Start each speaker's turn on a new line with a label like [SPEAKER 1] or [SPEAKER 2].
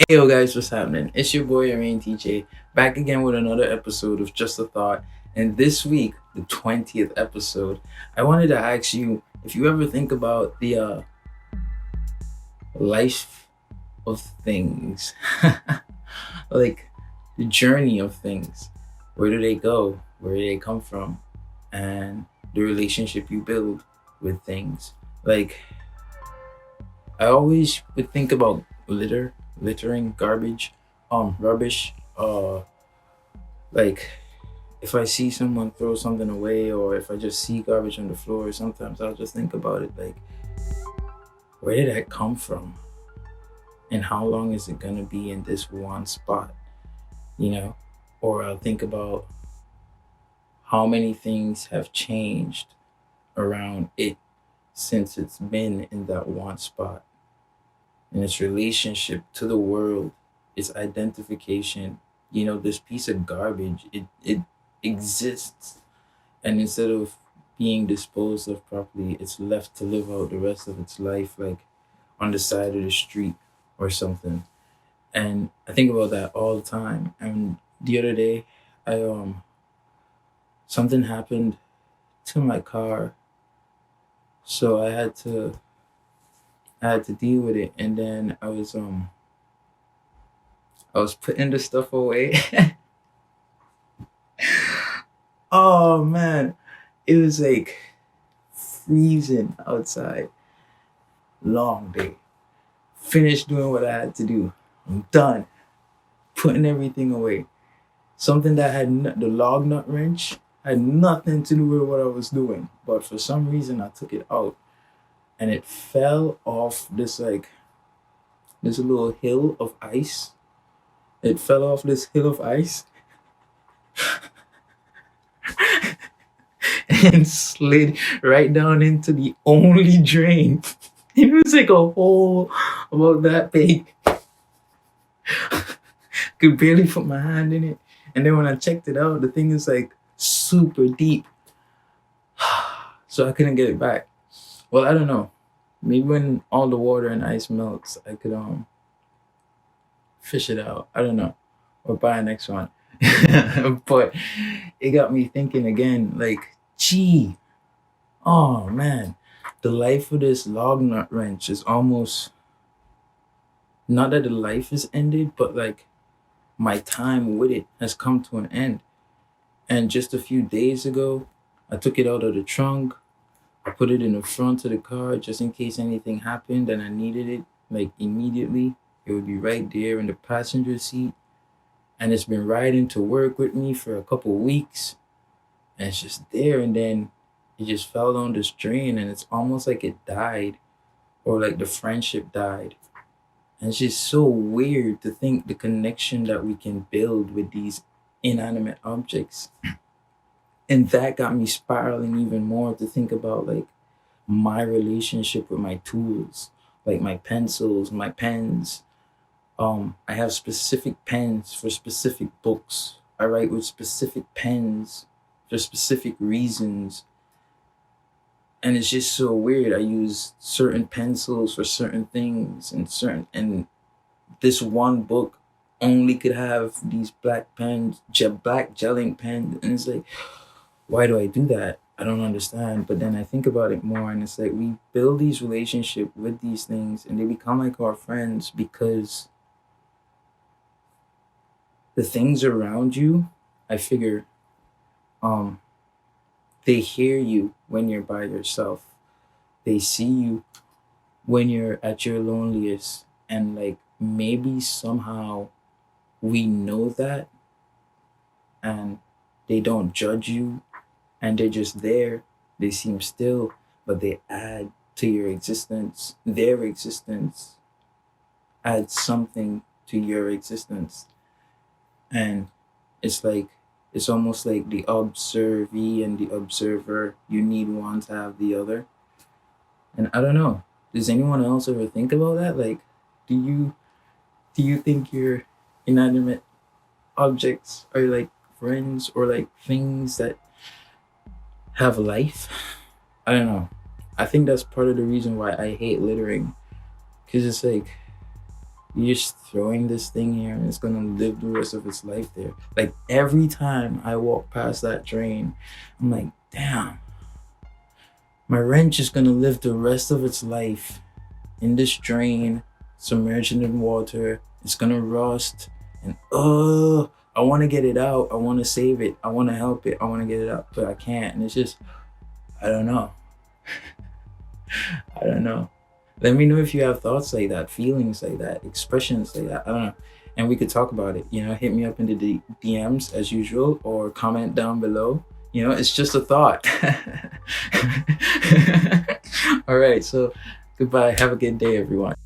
[SPEAKER 1] Hey yo guys, what's happening? It's your boy Rain TJ back again with another episode of Just a Thought. And this week, the 20th episode, I wanted to ask you if you ever think about the life of things, like the journey of things. Where do they go? Where do they come from? And the relationship you build with things. Like, I always would think about littering, garbage, rubbish. Like if I see someone throw something away, or if I just see garbage on the floor, sometimes I'll just think about it like, where did that come from? And how long is it gonna be in this one spot? You know? Or I'll think about how many things have changed around it since it's been in that one spot. And its relationship to the world, its identification. This piece of garbage, it exists, and instead of being disposed of properly, it's left to live out the rest of its life, like on the side of the street or something. And I think about that all the time. And the other day, I something happened to my car, so I had to deal with it, and then I was putting the stuff away. Oh man, it was like freezing outside. Long day. Finished doing what I had to do. I'm done. Putting everything away. Something that the log nut wrench had nothing to do with what I was doing, but for some reason I took it out, and it fell off this little hill of ice. It fell off this hill of ice and slid right down into the only drain. It was like a hole about that big. Could barely put my hand in it. And then when I checked it out, the thing is like super deep. So I couldn't get it back. Well, I don't know. Maybe when all the water and ice melts, I could fish it out. I don't know. Or buy a next one. But it got me thinking again, like, gee, oh man, the life of this log nut wrench is almost, not that the life is ended, but like my time with it has come to an end. And just a few days ago, I took it out of the trunk. I put it in the front of the car just in case anything happened and I needed it, like immediately. It would be right there in the passenger seat. And it's been riding to work with me for a couple weeks. And it's just there. And then it just fell down this drain, and it's almost like it died, or like the friendship died. And it's just so weird to think the connection that we can build with these inanimate objects. And that got me spiraling even more to think about like my relationship with my tools, like my pencils, my pens. I have specific pens for specific books. I write with specific pens for specific reasons. And it's just so weird. I use certain pencils for certain things, and this one book only could have these black pens, black gelling pens, and it's like, why do I do that? I don't understand. But then I think about it more, and it's like we build these relationships with these things, and they become like our friends because the things around you, I figure, um, they hear you when you're by yourself. They see you when you're at your loneliest, and like maybe somehow we know that, and they don't judge you, and they're just there. They seem still, but they add to your existence. Their existence adds something to your existence. And it's like, it's almost like the observee and the observer. You need one to have the other. And I don't know. Does anyone else ever think about that? Like, do you think your inanimate objects are like friends, or like things that have life? I don't know. I think that's part of the reason why I hate littering, because it's like You're just throwing this thing here and it's gonna live the rest of its life there. Like every time I walk past that drain, I'm like, damn, my wrench is gonna live the rest of its life in this drain, submerged in water. It's gonna rust, and I want to get it out. I want to save it. I want to help it. I want to get it out, but I can't. And it's just, I don't know. I don't know. Let me know if you have thoughts like that, feelings like that, expressions like that. I don't know. And we could talk about it. Hit me up in the DMs as usual, or comment down below. It's just a thought. All right. So goodbye. Have a good day, everyone.